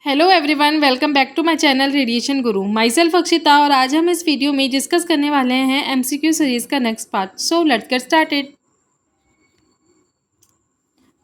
Hello everyone, welcome back to my channel radiation Guru. My self Akshita और आज हम इस वीडियो में डिस्कस करने वाले हैं एमसीक्यू सीरीज का next part. So let's get started.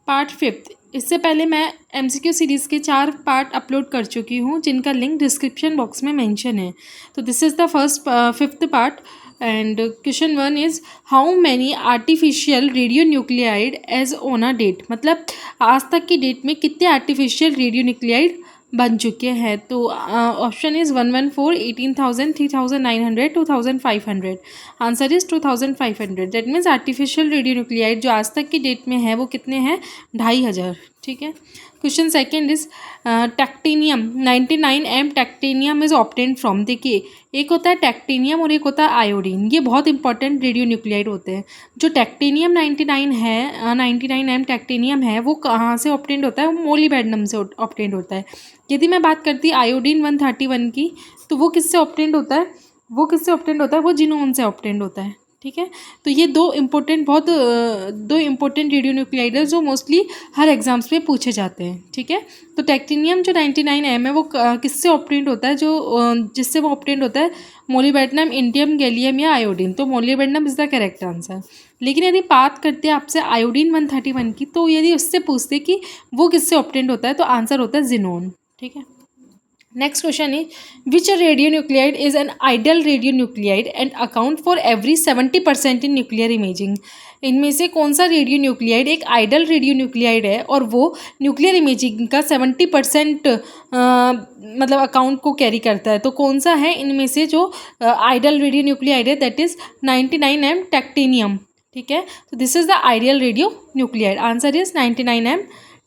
Part fifth. इससे पहले मैं एमसीक्यू सीरीज़ के 4 पार्ट अपलोड कर चुकी हूँ जिनका लिंक डिस्क्रिप्शन बॉक्स में मेंशन है। तो this is the first fifth part and question 1 is how many artificial radio nuclide as on a date. मतलब आज तक की डेट में कितने आर्टिफिशियल रेडियो न्यूक्लियाइड बन चुके हैं। तो option is 114, 18,000, 3,900, 2,500। Answer is 2,500। That means artificial radio nuclide जो आज तक की डेट में है वो कितने हैं? 2,500। ठीक है। Question second is technetium 99M technetium is obtained from. देखिए, एक होता है टैक्टीनियम और एक होता है आयोडीन। ये बहुत इंपॉर्टेंट रेडियो न्यूक्लियाइड होते हैं। जो टैक्टीनियम 99 है 99M टैक्टीनियम है वो कहाँ से ऑब्टेन्ड होता है? वो मोलिब्डेनम से ऑब्टेन्ड होता है। यदि मैं बात करती आयोडीन 131 की, तो वो किससे ऑब्टेन्ड होता है? वो जिनोन से ऑब्टेन्ड होता है। ठीक है। तो ये दो इम्पोर्टेंट रेडियो न्यूक्लियाइड है जो मोस्टली हर एग्जाम्स में पूछे जाते हैं। ठीक है। तो टैक्टीनियम जो 99M है वो किससे ऑब्टेन्ड होता है? जिससे वो ऑब्टेन्ड होता है मोलिब्डेनम, इंडियम, गैलियम या आयोडीन। तो molybdenum is the correct answer. लेकिन यदि बात करते हैं आपसे आयोडीन 131 की, तो यदि उससे पूछते कि वो किससे ऑब्टेन्ड होता है तो आंसर होता है जिनोन। ठीक है। Next question is which radio nuclide is an ideal radio nuclide and account for every 70% in nuclear imaging. इनमें से कौन सा रेडियो न्यूक्लियाइड एक आइडियल रेडियो न्यूक्लियाइड है और वो न्यूक्लियर इमेजिंग का 70% मतलब अकाउंट को कैरी करता है? तो कौन सा है इनमें से जो आइडियल रेडियो न्यूक्लियाइड है? That is 99M technetium. ठीक है। तो this is the ideal radionuclide. Answer is 99M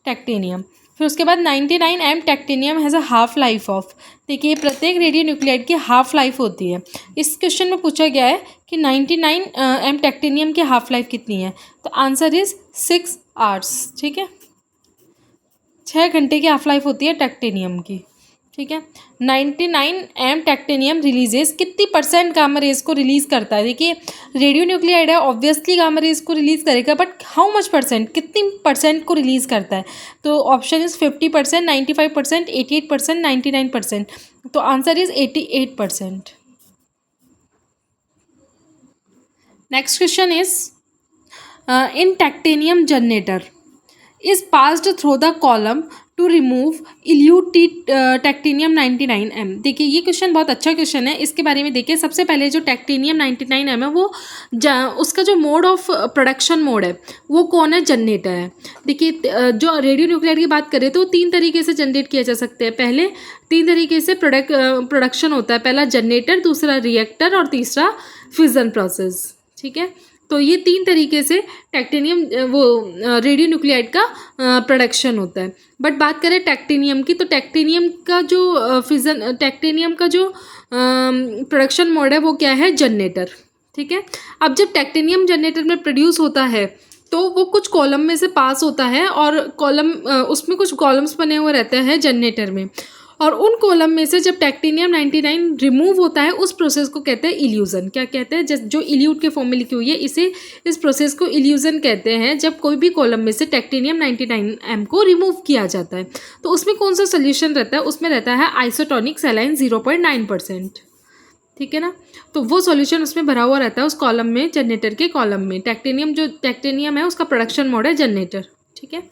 technetium. फिर उसके बाद 99M technetium has a half life of. देखिए, प्रत्येक रेडियो न्यूक्लियाइड की हाफ लाइफ होती है। इस क्वेश्चन में पूछा गया है कि 99M टैक्टीनियम की हाफ लाइफ कितनी है? तो आंसर इज 6 आवर्स। ठीक है। 6 घंटे की हाफ लाइफ होती है टैक्टीनियम की। ठीक है। 99M टैक्टीनियम रिलीजेस कितनी परसेंट गामा रेज को रिलीज करता है? देखिए, रेडियो न्यूक्लियाइड है, ऑब्वियसली गामा रेज को रिलीज करेगा, बट हाउ मच परसेंट, कितनी परसेंट को रिलीज करता है? तो ऑप्शन इज 50%, 95%, 88%, 99%। तो answer is 88%। Next question is in technetium generator is passed through the column to remove elute technetium 99M। देखिए, ये क्वेश्चन बहुत अच्छा क्वेश्चन है। इसके बारे में देखिए, सबसे पहले जो टैक्टीनियम 99M है वो उसका जो मोड ऑफ प्रोडक्शन मोड है वो कौन है? जनरेटर है। देखिए, जो रेडियो न्यूक्लियाइड की बात करें तो 3 तरीके से जनरेट किया जा सकते हैं। पहले 3 तरीके से प्रोडक्शन होता है। पहला जनरेटर, दूसरा रिएक्टर और तीसरा फ्यूजन प्रोसेस। ठीक है। तो ये 3 तरीके से टैक्टीनियम रेडियो न्यूक्लियाइड का प्रोडक्शन होता है। बट बात करें टैक्टीनियम की, तो टैक्टीनियम का जो प्रोडक्शन मोड है वो क्या है? जनरेटर। ठीक है। अब जब टैक्टीनियम जनरेटर में प्रोड्यूस होता है तो वो कुछ कॉलम में से पास होता है और उसमें कुछ कॉलम्स बने हुए रहते हैं जनरेटर में, और उन कॉलम में से जब टैक्टीनियम 99 रिमूव होता है उस प्रोसेस को कहते हैं इल्यूजन। क्या कहते हैं? जो इल्यूट के फॉर्म में लिखी हुई है इस प्रोसेस को इल्यूजन कहते हैं, जब कोई भी कॉलम में से टैक्टीनियम 99M को रिमूव किया जाता है। तो उसमें कौन सा सोल्यूशन रहता है? उसमें रहता है आइसोटोनिक सैलाइन 0.9%। ठीक है ना। तो वो सॉल्यूशन उसमें भरा हुआ रहता है उस कॉलम में, जनरेटर के कॉलम में। टैक्टीनियम है उसका प्रोडक्शन मोड है जनरेटर। ठीक है।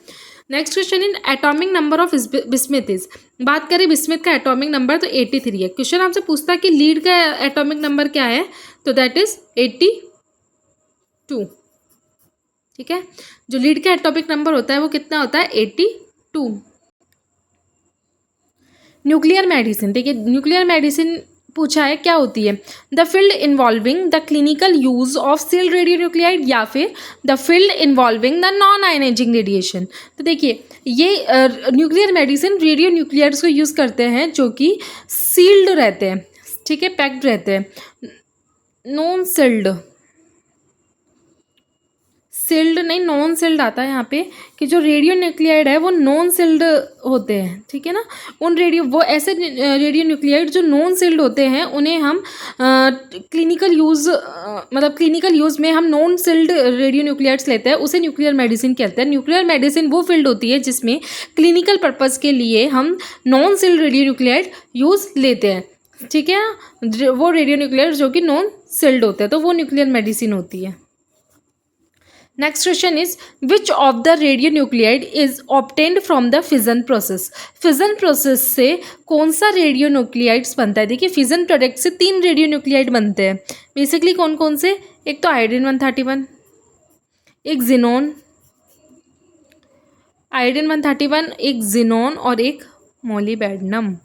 Next question in atomic number of bismuth is. बात करें बिस्मिथ का एटॉमिक नंबर तो 83 है। क्वेश्चन आपसे पूछता है कि लीड का एटॉमिक नंबर क्या है? तो दैट इज 82। ठीक है। जो लीड का एटॉमिक नंबर होता है वो कितना होता है? 82। Nuclear medicine. देखिए, न्यूक्लियर मेडिसिन पूछा है क्या होती है? The field involving the clinical use of sealed radio nuclide या फिर the field involving the non ionising radiation. तो देखिए, ये न्यूक्लियर मेडिसिन रेडियो न्यूक्लियाइड्स को यूज़ करते हैं जो कि सील्ड रहते हैं। ठीक है, पैक्ड रहते हैं। नॉन सील्ड सिल्ड नहीं, नॉन सिल्ड आता है यहाँ पे, कि जो रेडियो न्यूक्लियाइड है वो नॉन सिल्ड होते हैं, ठीक है ना। वो ऐसे रेडियो न्यूक्लियाइड जो नॉन सिल्ड होते हैं उन्हें हम क्लिनिकल यूज़ में हम नॉन सिल्ड रेडियो न्यूक्लियाइड्स लेते हैं, उसे न्यूक्लियर मेडिसिन कहते हैं। न्यूक्लियर मेडिसिन वो फील्ड होती है जिसमें क्लिनिकल पर्पज़ के लिए हम non sealed radio nuclide use लेते हैं, ठीक है ना। वो रेडियो न्यूक्लियाइड जो कि नॉन सिल्ड होते हैं, तो वो न्यूक्लियर मेडिसिन होती है। Next question is which of the radio nuclide is obtained from the fission process. Fission process से कौन सा रेडियो न्यूक्लियाइड्स बनता है। देखिए फिजन प्रोडक्ट से 3 रेडियो न्यूक्लियाइड बनते हैं बेसिकली। कौन कौन से, एक तो आयोडीन 131, एक जिनोन, आयोडीन 131, एक जिनोन और एक मोलिबेडनम।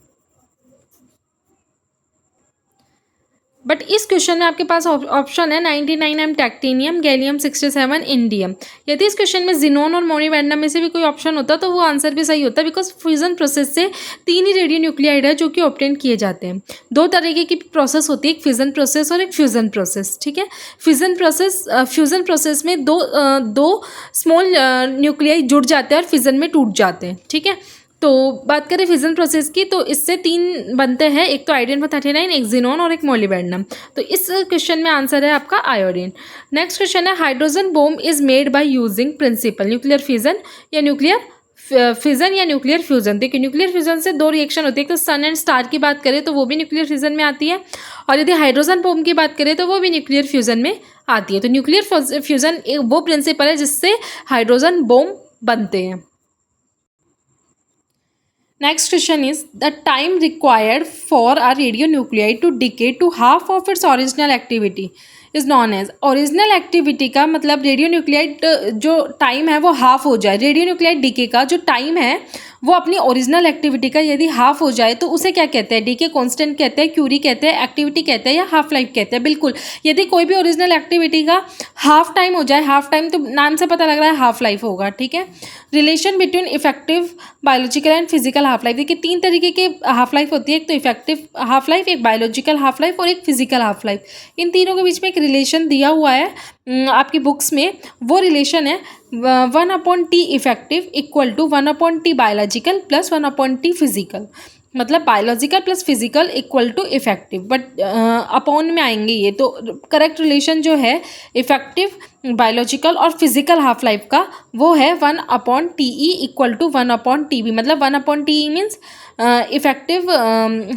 बट इस क्वेश्चन में आपके पास ऑप्शन है 99M टैक्टिनियम, गैलियम 67, इंडियम। यदि इस क्वेश्चन में जिनोन और मोलिबेडनम में से भी कोई ऑप्शन होता तो वो आंसर भी सही होता, बिकॉज फ्यूजन प्रोसेस से 3 ही रेडियो न्यूक्लियाइड है जो कि ऑब्टेन किए जाते हैं। 2 तरीके की प्रोसेस होती है, एक फिजन प्रोसेस और एक फ्यूजन प्रोसेस, ठीक है। फ्यूजन प्रोसेस में दो स्मॉल न्यूक्लियाई जुड़ जाते हैं और फिजन में टूट जाते हैं, ठीक है। तो बात करें फिजन प्रोसेस की, तो इससे 3 बनते हैं, एक तो आयोडीन 139, एक जिनोन और एक मोलिबेडनम। तो इस क्वेश्चन में आंसर है आपका आयोडीन। नेक्स्ट क्वेश्चन है hydrogen bomb is made by using principle nuclear fission या न्यूक्लियर फिजन या न्यूक्लियर फ्यूजन। देखिए न्यूक्लियर फ्यूजन से 2 रिएक्शन होती है, एक तो सन एंड स्टार की बात करें तो वो भी न्यूक्लियर फ्यूजन में आती है, और यदि हाइड्रोजन बॉम्ब की बात करें तो वो भी न्यूक्लियर फ्यूजन में आती है। तो न्यूक्लियर फ्यूजन वो प्रिंसिपल है जिससे हाइड्रोजन बॉम्ब बनते हैं। Next question is the time required for a radionuclide to decay to half of its original activity is known as। Original activity का मतलब रेडियोन्यूक्लाइड जो टाइम है वो हाफ हो जाए। रेडियोन्यूक्लाइड डीके का जो टाइम है वो अपनी ओरिजिनल एक्टिविटी का यदि हाफ हो जाए तो उसे क्या कहते हैं, डीके कांस्टेंट कहते हैं, क्यूरी कहते हैं, एक्टिविटी कहते हैं या हाफ लाइफ कहते हैं। बिल्कुल, यदि कोई भी ओरिजिनल एक्टिविटी का हाफ टाइम हो जाए, हाफ टाइम तो नाम से पता लग रहा है हाफ लाइफ होगा, ठीक है। Relation between effective biological and physical half life. देखिए 3 तरीके की हाफ लाइफ होती है, एक तो इफेक्टिव हाफ लाइफ, एक बायोलॉजिकल हाफ लाइफ और एक फिजिकल हाफ लाइफ। इन तीनों के बीच में एक रिलेशन दिया हुआ है आपकी बुक्स में, वो रिलेशन है 1/T effective equal to 1/T biological plus 1/T physical. मतलब biological plus physical equal to effective, but upon में आएंगे ये। तो करेक्ट रिलेशन जो है इफेक्टिव, बायोलॉजिकल और फिजिकल हाफ लाइफ का वो है 1/TE इक्वल टू 1/TB। मतलब 1/TE means effective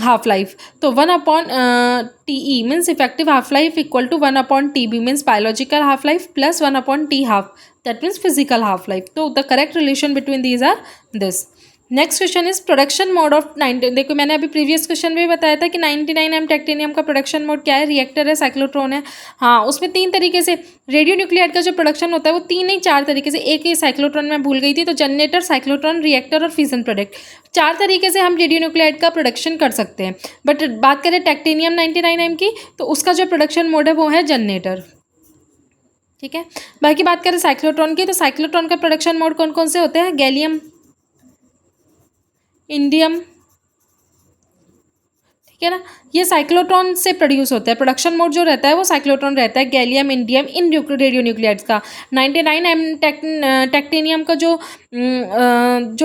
half life, तो 1/TE means effective half life equal to 1/TB means biological half life plus 1/T half, that means physical half life. तो the correct relation between these are this. Next question is production mode of 19। देखो मैंने अभी previous question में बताया था कि 99M टेक्टिनियम का production mode क्या है, रिएक्टर है, साइक्लोट्रॉन है। हाँ, उसमें 3 तरीके से रेडियो न्यूक्लियाइड का जो प्रोडक्शन होता है वो 3 नहीं 4 तरीके से, एक ही साइक्लोट्रॉन में भूल गई थी, तो जनरेटर, साइक्लोट्रॉन, रिएक्टर और फिजन प्रोडक्ट, 4 तरीके से हम रेडियो न्यूक्लियाइड का प्रोडक्शन कर सकते हैं। बट बात करें टेक्टिनियम 99M की, तो उसका जो प्रोडक्शन मोड है वो है जनरेटर, ठीक है। बाकी बात करें साइक्लोट्रॉन की, तो साइक्लोट्रॉन का प्रोडक्शन मोड कौन कौन से होते हैं, गैलियम, इंडियम, ठीक है ना। ये साइक्लोट्रॉन से प्रोड्यूस होता है। प्रोडक्शन मोड जो रहता है वो साइक्लोट्रॉन रहता है, गैलियम, इंडियम इन रेडियो न्यूक्लियाइड्स का। 99M टेक्टिनियम का जो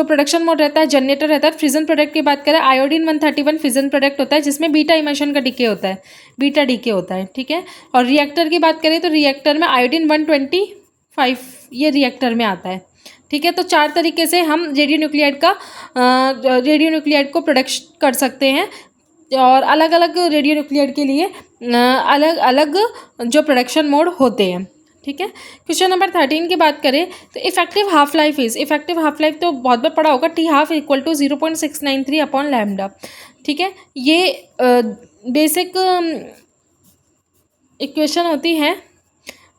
प्रोडक्शन मोड रहता है जनरेटर रहता है। फिजन प्रोडक्ट की बात करें, आयोडीन 131 फिजन प्रोडक्ट होता है जिसमें बीटा इमिशन का डीके होता है, बीटा डीके होता है, ठीक है। और रिएक्टर की बात करें तो रिएक्टर में आयोडीन 125 ये रिएक्टर में आता है, ठीक है। तो 4 तरीके से हम रेडियो न्यूक्लियाइड को प्रोडक्ट कर सकते हैं, और अलग अलग रेडियो न्यूक्लियाइड के लिए अलग अलग जो प्रोडक्शन मोड होते हैं, ठीक है। क्वेश्चन नंबर 13 की बात करें तो इफेक्टिव हाफ लाइफ तो बहुत बार पढ़ा होगा, टी हाफ इक्वल टू 0.693/λ, ठीक है। ये बेसिक इक्वेशन होती है।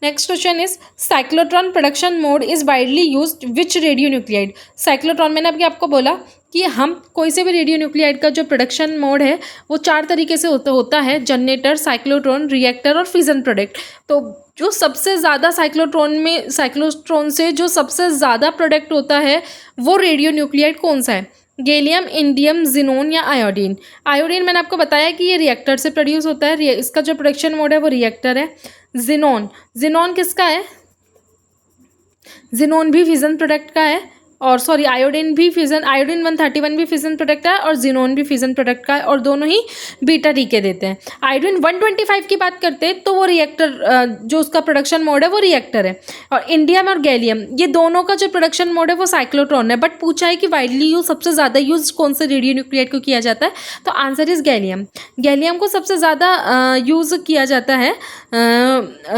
Next question is cyclotron production mode is widely used which radio nuclide. Cyclotron मैंने अभी आपको बोला कि हम कोई से भी रेडियो न्यूक्लियाइड का जो प्रोडक्शन मोड है वो 4 तरीके से होता है, जनरेटर, साइक्लोट्रॉन, रिएक्टर और फिजन प्रोडक्ट। तो जो सबसे ज़्यादा साइक्लोट्रॉन से जो सबसे ज़्यादा प्रोडक्ट होता है वो रेडियो न्यूक्लियाइड कौन सा है, गैलियम, इंडियम, जिनोन या आयोडीन। आयोडीन मैंने आपको बताया कि ये रिएक्टर से प्रोड्यूस होता है, इसका जो प्रोडक्शन मोड है वो रिएक्टर है। जिनोन किसका है, जिनोन भी फिजन प्रोडक्ट का है, और सॉरी आयोडीन भी फिजन, आयोडीन 131 भी फिजन प्रोडक्ट है और जिनोन भी फिजन प्रोडक्ट का है, और दोनों ही बीटा डी के देते हैं। आयोडीन 125 की बात करते हैं तो वो रिएक्टर, जो उसका प्रोडक्शन मोड है वो रिएक्टर है। और इंडियम और गैलियम, ये दोनों का जो प्रोडक्शन मोड है वो साइक्लोट्रॉन है। बट पूछा है कि वाइडली यूज, सबसे ज़्यादा यूज कौन से रेडियो न्यूक्लियाइड को किया जाता है, तो आंसर इज गैलियम। गैलियम को सबसे ज़्यादा यूज़ किया जाता है।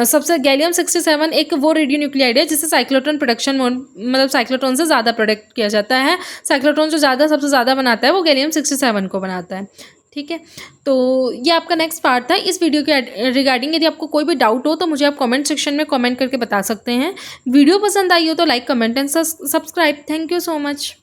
सबसे गैलियम 67 एक वो रेडियो न्यूक्लियाइड है जिससे साइक्लोट्रॉन प्रोडक्शन मोड, मतलब साइक्लोट्रॉन से ज़्यादा प्रोडक्ट किया जाता है। साइक्लोट्रॉन जो सबसे ज़्यादा बनाता है वो गैलियम 67 को बनाता है। ठीक है, तो ये आपका नेक्स्ट पार्ट था इस वीडियो के रिगार्डिंग। यदि आपको कोई भी डाउट हो तो मुझे आप कमेंट सेक्शन में कमेंट करके बता सकते हैं। वीडियो पसंद आई हो तो like, comment and subscribe. Thank you so much.